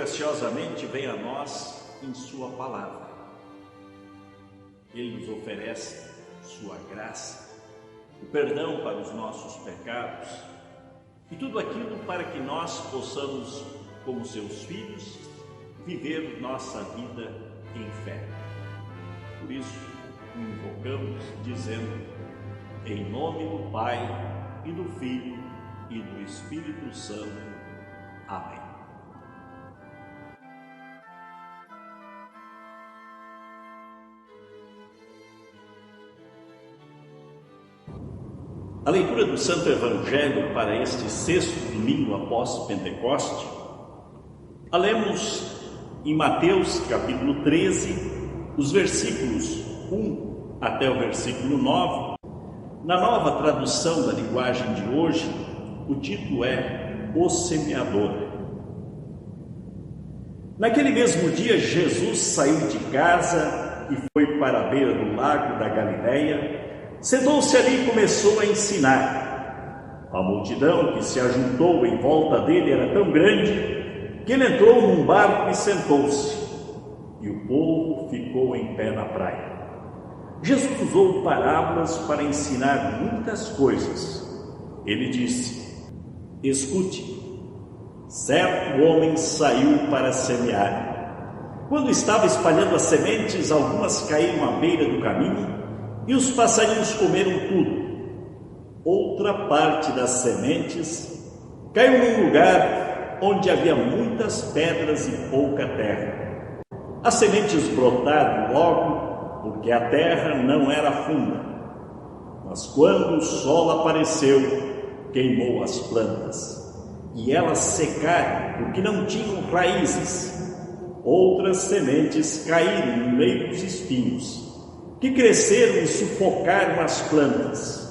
graciosamente vem a nós em sua palavra. Ele nos oferece sua graça, o perdão para os nossos pecados e tudo aquilo para que nós possamos, como seus filhos, viver nossa vida em fé. Por isso, o invocamos dizendo: em nome do Pai e do Filho e do Espírito Santo. Amém. A leitura do Santo Evangelho para este sexto domingo após Pentecoste, a lemos em Mateus capítulo 13, os versículos 1 até o versículo 9. Na nova tradução da linguagem de hoje, o título é O Semeador. Naquele mesmo dia, Jesus saiu de casa e foi para a beira do lago da Galileia. Sentou-se ali e começou a ensinar. A multidão que se ajuntou em volta dele era tão grande que ele entrou num barco e sentou-se, e o povo ficou em pé na praia. Jesus usou parábolas para ensinar muitas coisas. Ele disse: escute, certo homem saiu para semear. Quando estava espalhando as sementes, algumas caíram à beira do caminho e os passarinhos comeram tudo. Outra parte das sementes caiu num lugar onde havia muitas pedras e pouca terra. As sementes brotaram logo, porque a terra não era funda. Mas quando o sol apareceu, queimou as plantas, e elas secaram porque não tinham raízes. Outras sementes caíram no meio dos espinhos, que cresceram e sufocaram as plantas.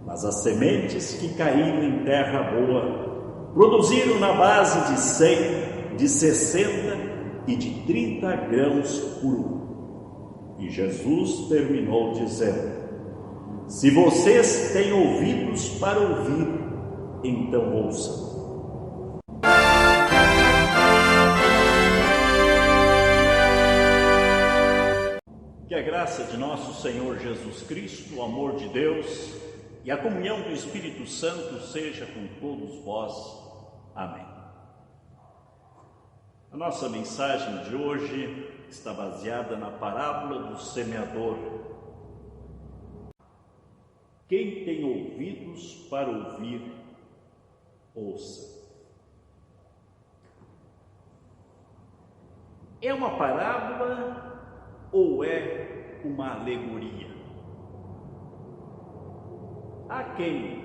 Mas as sementes que caíram em terra boa produziram na base de 100, de 60 e de 30 grãos por um. E Jesus terminou dizendo: se vocês têm ouvidos para ouvir, então ouçam. Que a graça de nosso Senhor Jesus Cristo, o amor de Deus e a comunhão do Espírito Santo seja com todos vós. Amém. A nossa mensagem de hoje está baseada na parábola do semeador. Quem tem ouvidos para ouvir, ouça. É uma parábola ou é uma alegoria? Há quem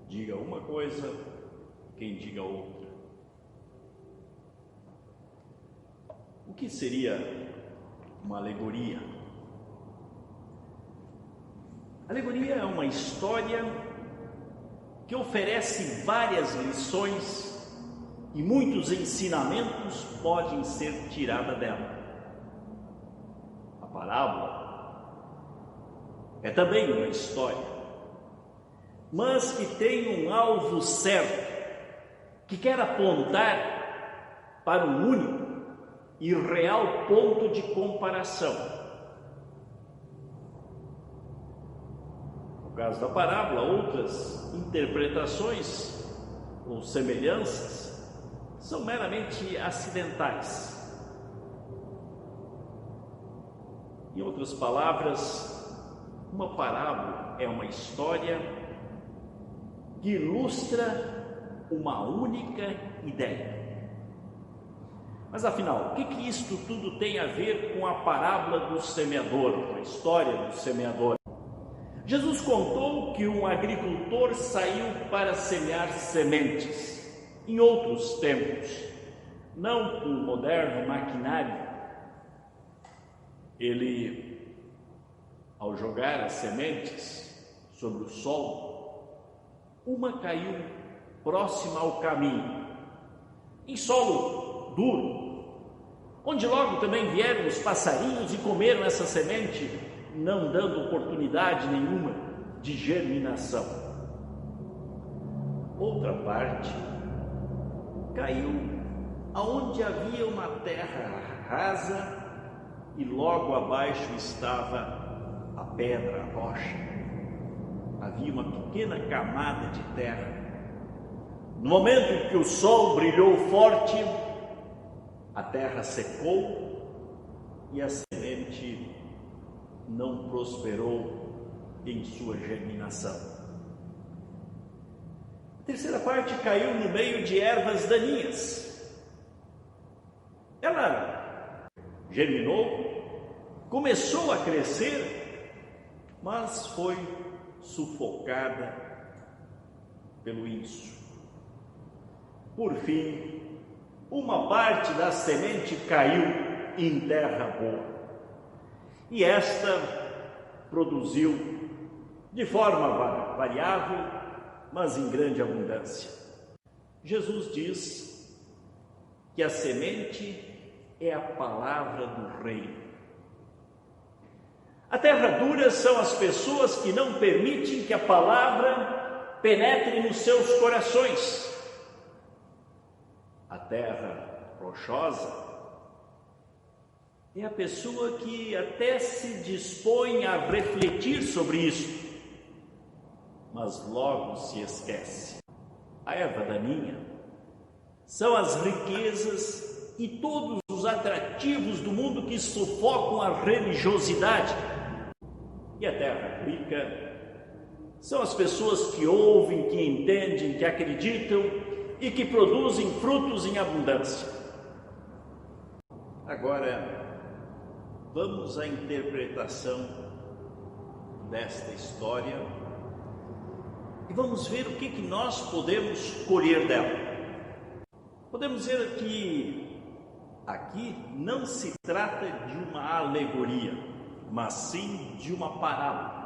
diga uma coisa, quem diga outra. O que seria uma alegoria? Alegoria é uma história que oferece várias lições e muitos ensinamentos podem ser tirados dela. A parábola é também uma história, mas que tem um alvo certo, que quer apontar para um único e real ponto de comparação. No caso da parábola, outras interpretações ou semelhanças são meramente acidentais. Em outras palavras, uma parábola é uma história que ilustra uma única ideia. Mas afinal, o que isto tudo tem a ver com a parábola do semeador, com a história do semeador? Jesus contou que um agricultor saiu para semear sementes em outros tempos, não com o moderno maquinário. Ele, ao jogar as sementes sobre o solo, uma caiu próxima ao caminho, em solo duro, onde logo também vieram os passarinhos e comeram essa semente, não dando oportunidade nenhuma de germinação. Outra parte caiu aonde havia uma terra rasa e logo abaixo estava a pedra, a rocha. Havia uma pequena camada de terra. No momento em que o sol brilhou forte, a terra secou e a semente não prosperou em sua germinação. A terceira parte caiu no meio de ervas daninhas. Ela germinou, começou a crescer, mas foi sufocada pelo ínsio. Por fim, uma parte da semente caiu em terra boa, e esta produziu de forma variável, mas em grande abundância. Jesus diz que a semente é a palavra do reino. A terra dura são as pessoas que não permitem que a palavra penetre nos seus corações. A terra rochosa é a pessoa que até se dispõe a refletir sobre isso, mas logo se esquece. A erva daninha são as riquezas e todos os atrativos do mundo que sufocam a religiosidade. E a terra rica são as pessoas que ouvem, que entendem, que acreditam e que produzem frutos em abundância. Agora, vamos à interpretação desta história e vamos ver o que nós podemos colher dela. Podemos dizer que aqui não se trata de uma alegoria, mas sim de uma parábola.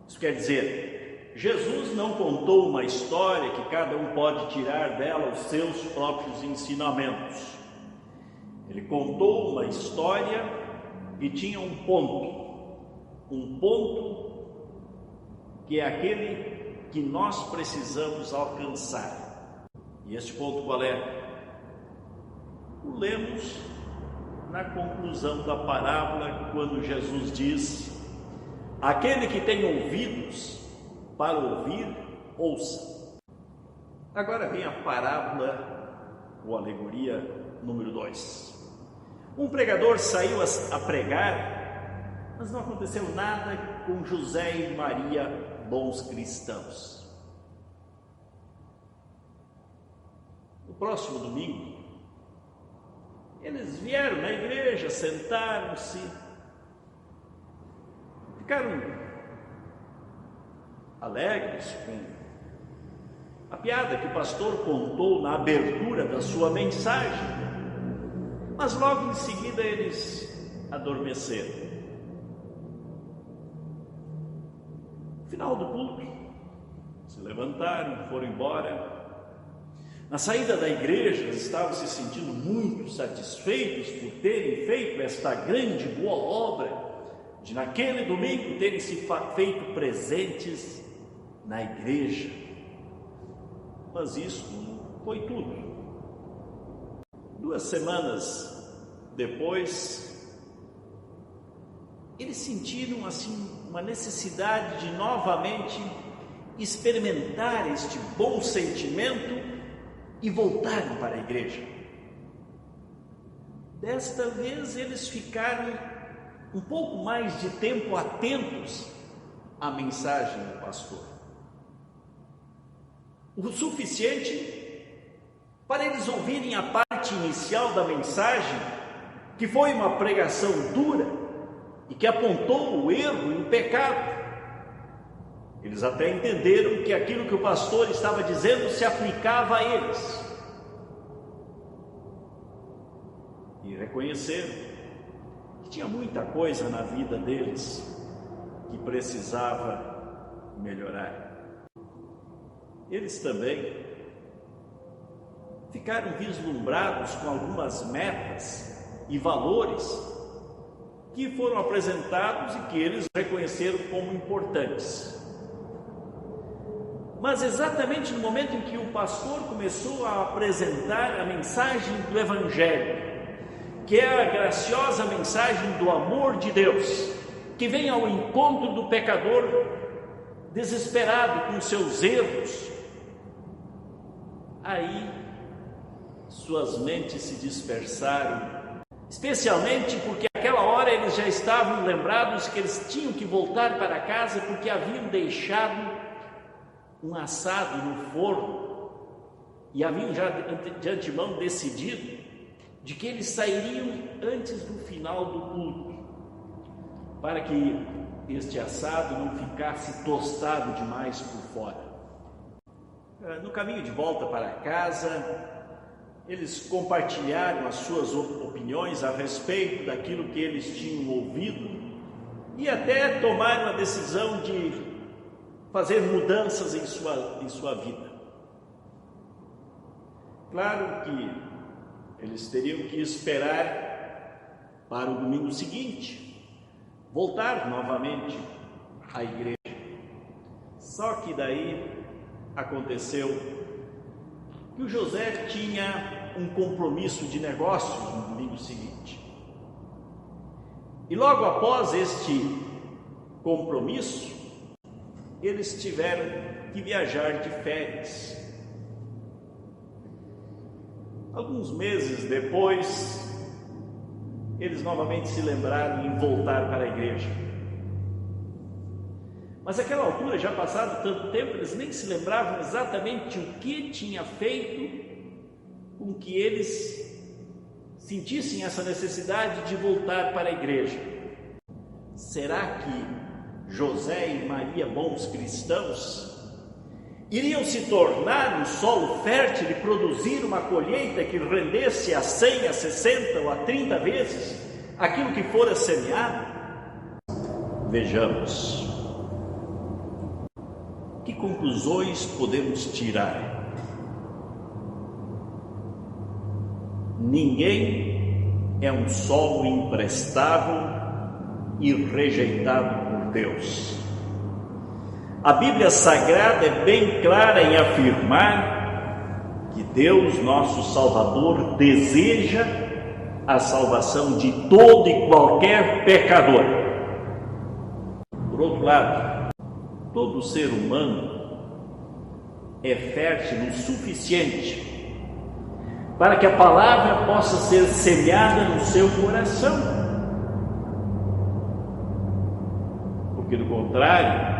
Isso quer dizer, Jesus não contou uma história que cada um pode tirar dela os seus próprios ensinamentos. Ele contou uma história e tinha um ponto que é aquele que nós precisamos alcançar. E este ponto qual é? O lemos na conclusão da parábola, quando Jesus diz: aquele que tem ouvidos para ouvir, ouça. Agora vem a parábola ou alegoria número 2. Um pregador saiu a pregar, mas não aconteceu nada com José e Maria, bons cristãos. No próximo domingo, eles vieram na igreja, sentaram-se, ficaram alegres com a piada que o pastor contou na abertura da sua mensagem, mas logo em seguida eles adormeceram. No final do culto, se levantaram, foram embora. Na saída da igreja, eles estavam se sentindo muito satisfeitos por terem feito esta grande boa obra, de naquele domingo terem se feito presentes na igreja. Mas isso não foi tudo. 2 semanas depois, eles sentiram assim uma necessidade de novamente experimentar este bom sentimento e voltaram para a igreja. Desta vez eles ficaram um pouco mais de tempo atentos à mensagem do pastor, o suficiente para eles ouvirem a parte inicial da mensagem, que foi uma pregação dura e que apontou o erro e o pecado. Eles até entenderam que aquilo que o pastor estava dizendo se aplicava a eles. E reconheceram que tinha muita coisa na vida deles que precisava melhorar. Eles também ficaram vislumbrados com algumas metas e valores que foram apresentados e que eles reconheceram como importantes. Mas exatamente no momento em que o pastor começou a apresentar a mensagem do Evangelho, que é a graciosa mensagem do amor de Deus, que vem ao encontro do pecador desesperado com seus erros, aí suas mentes se dispersaram, especialmente porque naquela hora eles já estavam lembrados que eles tinham que voltar para casa porque haviam deixado um assado no forno e haviam já de antemão decidido de que eles sairiam antes do final do culto, para que este assado não ficasse tostado demais por fora. No caminho de volta para casa, eles compartilharam as suas opiniões a respeito daquilo que eles tinham ouvido e até tomaram a decisão de fazer mudanças em sua vida. Claro que eles teriam que esperar para o domingo seguinte, voltar novamente à igreja. Só que daí aconteceu que o José tinha um compromisso de negócios no domingo seguinte. E logo após este compromisso, eles tiveram que viajar de férias. Alguns meses depois, eles novamente se lembraram em voltar para a igreja. Mas naquela altura, já passado tanto tempo, eles nem se lembravam exatamente o que tinha feito com que eles sentissem essa necessidade de voltar para a igreja. Será que José e Maria, bons cristãos, iriam se tornar um solo fértil e produzir uma colheita que rendesse a 100, a 60 ou a 30 vezes aquilo que fora semeado? Vejamos. Que conclusões podemos tirar? Ninguém é um solo imprestável e rejeitado por Deus. A Bíblia Sagrada é bem clara em afirmar que Deus, nosso Salvador, deseja a salvação de todo e qualquer pecador. Por outro lado, todo ser humano é fértil o suficiente para que a palavra possa ser semeada no seu coração. Porque, do contrário,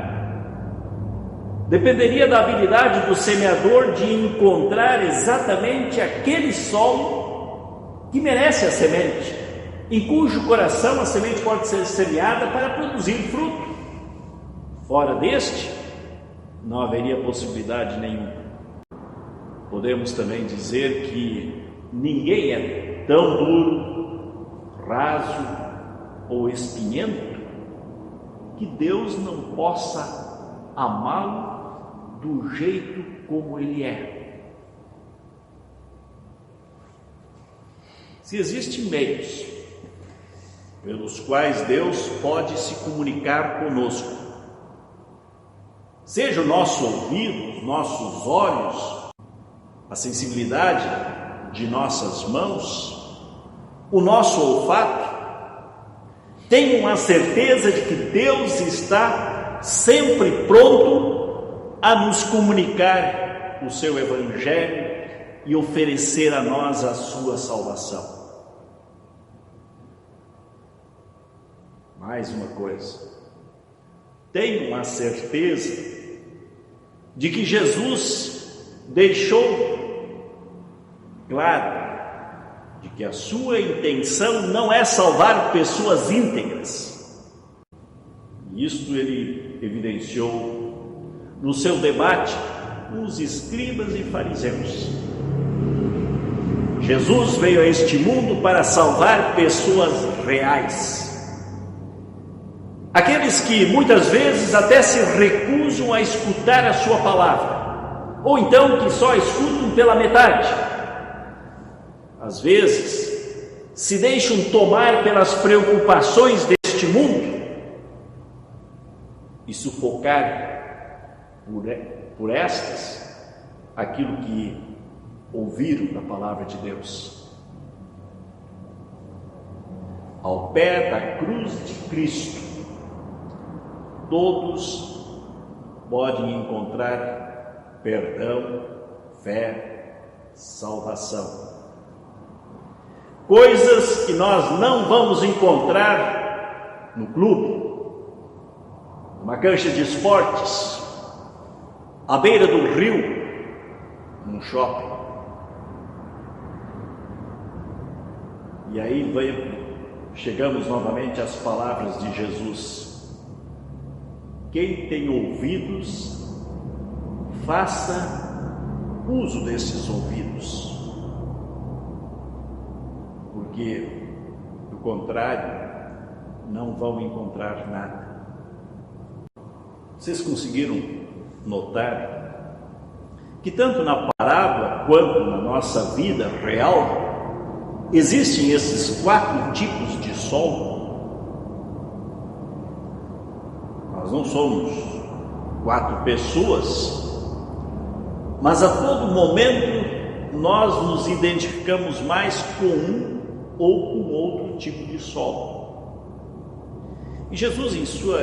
dependeria da habilidade do semeador de encontrar exatamente aquele solo que merece a semente, em cujo coração a semente pode ser semeada para produzir fruto. Fora deste, não haveria possibilidade nenhuma. Podemos também dizer que ninguém é tão duro, raso ou espinhento que Deus não possa amá-lo do jeito como ele é. Se existem meios pelos quais Deus pode se comunicar conosco, seja o nosso ouvido, os nossos olhos, a sensibilidade de nossas mãos, o nosso olfato, tenham a certeza de que Deus está sempre pronto a nos comunicar o seu Evangelho e oferecer a nós a sua salvação. Mais uma coisa, tenham a certeza de que Jesus deixou claro de que a sua intenção não é salvar pessoas íntegras. Isto ele evidenciou no seu debate com os escribas e fariseus. Jesus veio a este mundo para salvar pessoas reais, aqueles que muitas vezes até se recusam a escutar a sua palavra, ou então que só escutam pela metade. Às vezes se deixam tomar pelas preocupações deste mundo e sufocar por estas aquilo que ouviram da palavra de Deus. Ao pé da cruz de Cristo, todos podem encontrar perdão, fé, salvação. Coisas que nós não vamos encontrar no clube, numa cancha de esportes, à beira do rio, num shopping. E aí chegamos novamente às palavras de Jesus: quem tem ouvidos, faça uso desses ouvidos, porque do contrário não vão encontrar nada. Vocês conseguiram notar que tanto na parábola quanto na nossa vida real existem esses 4 tipos de sol? Nós não somos 4 pessoas, mas a todo momento nós nos identificamos mais com um ou com outro tipo de sol. E Jesus, em sua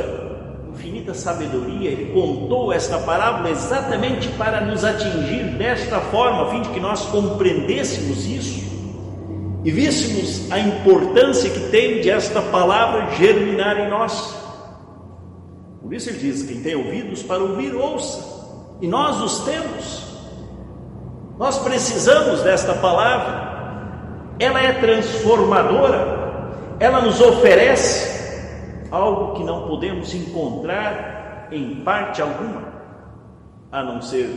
infinita sabedoria, ele contou esta parábola exatamente para nos atingir desta forma, a fim de que nós compreendêssemos isso e víssemos a importância que tem de esta palavra germinar em nós. Por isso ele diz: quem tem ouvidos para ouvir, ouça. E nós os temos. Nós precisamos desta palavra. Ela é transformadora. Ela nos oferece algo que não podemos encontrar em parte alguma, a não ser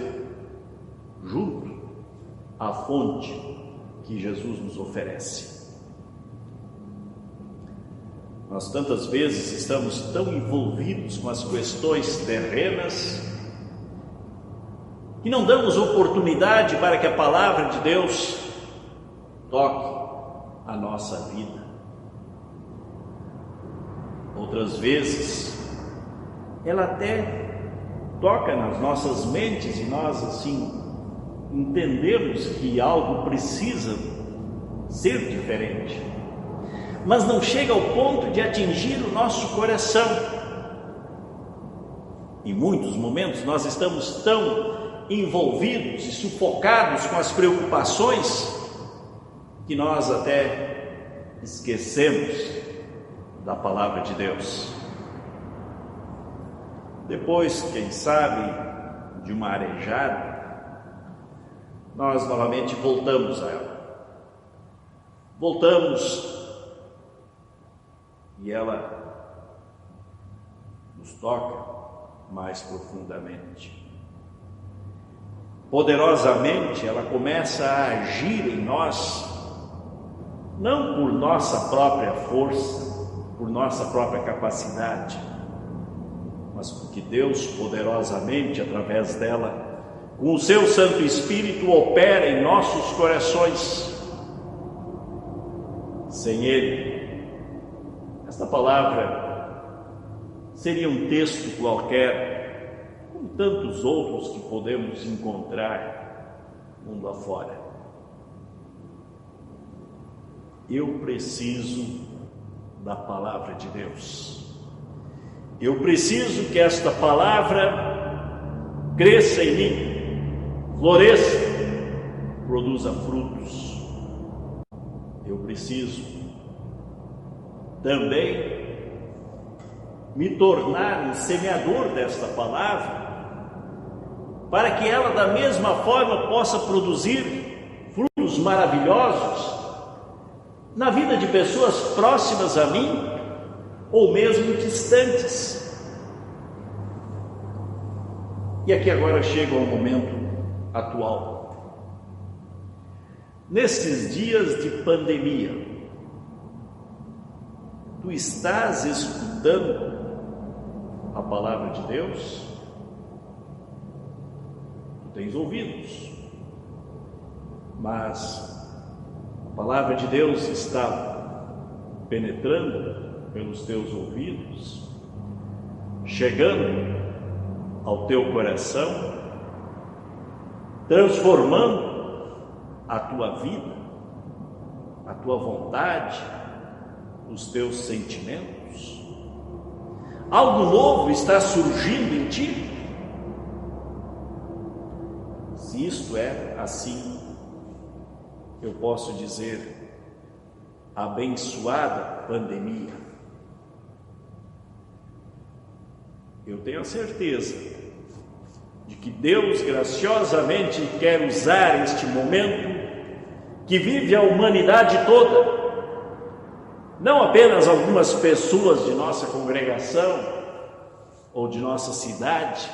junto à fonte que Jesus nos oferece. Nós tantas vezes estamos tão envolvidos com as questões terrenas que não damos oportunidade para que a palavra de Deus toque a nossa vida. Outras vezes, ela até toca nas nossas mentes e nós assim entendemos que algo precisa ser diferente, mas não chega ao ponto de atingir o nosso coração. Em muitos momentos nós estamos tão envolvidos e sufocados com as preocupações que nós até esquecemos da palavra de Deus. Depois, quem sabe, de uma arejada, nós novamente voltamos a ela. Voltamos e ela nos toca mais profundamente. Poderosamente, ela começa a agir em nós, não por nossa própria força, por nossa própria capacidade, mas porque Deus poderosamente, através dela, com o seu Santo Espírito, opera em nossos corações. Sem Ele, esta palavra seria um texto qualquer, como tantos outros que podemos encontrar mundo afora. Eu preciso da palavra de Deus. Eu preciso que esta palavra cresça em mim, floresça, produza frutos. Eu preciso também me tornar um semeador desta palavra, para que ela da mesma forma possa produzir frutos maravilhosos na vida de pessoas próximas a mim ou mesmo distantes. E aqui agora chega ao momento atual. Nestes dias de pandemia, tu estás escutando a palavra de Deus? Tu tens ouvidos, mas a palavra de Deus está penetrando pelos teus ouvidos, chegando ao teu coração, transformando a tua vida, a tua vontade, os teus sentimentos? Algo novo está surgindo em ti? Se isto é assim, eu posso dizer, abençoada pandemia. Eu tenho a certeza de que Deus graciosamente quer usar este momento que vive a humanidade toda, não apenas algumas pessoas de nossa congregação ou de nossa cidade,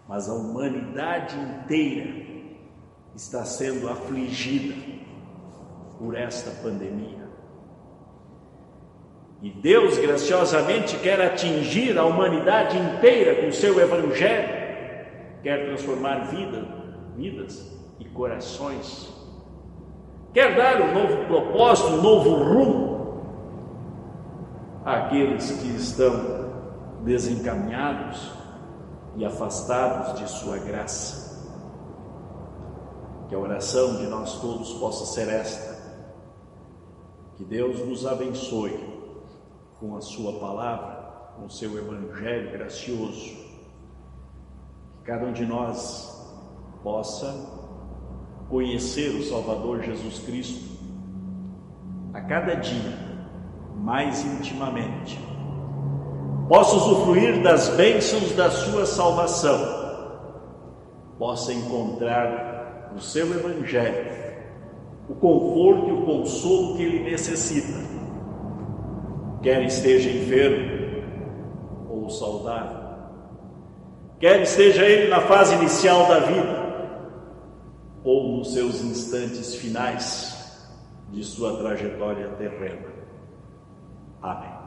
mas a humanidade inteira está sendo afligida por esta pandemia. E Deus graciosamente quer atingir a humanidade inteira com o seu evangelho, quer transformar vidas e corações, quer dar um novo propósito, um novo rumo àqueles que estão desencaminhados e afastados de sua graça. Que a oração de nós todos possa ser esta: que Deus nos abençoe com a sua palavra, com o seu evangelho gracioso, que cada um de nós possa conhecer o Salvador Jesus Cristo a cada dia mais intimamente, possa usufruir das bênçãos da sua salvação, possa encontrar no seu evangelho o conforto e o consolo que ele necessita, quer esteja enfermo ou saudável, quer esteja ele na fase inicial da vida ou nos seus instantes finais de sua trajetória terrena. Amém.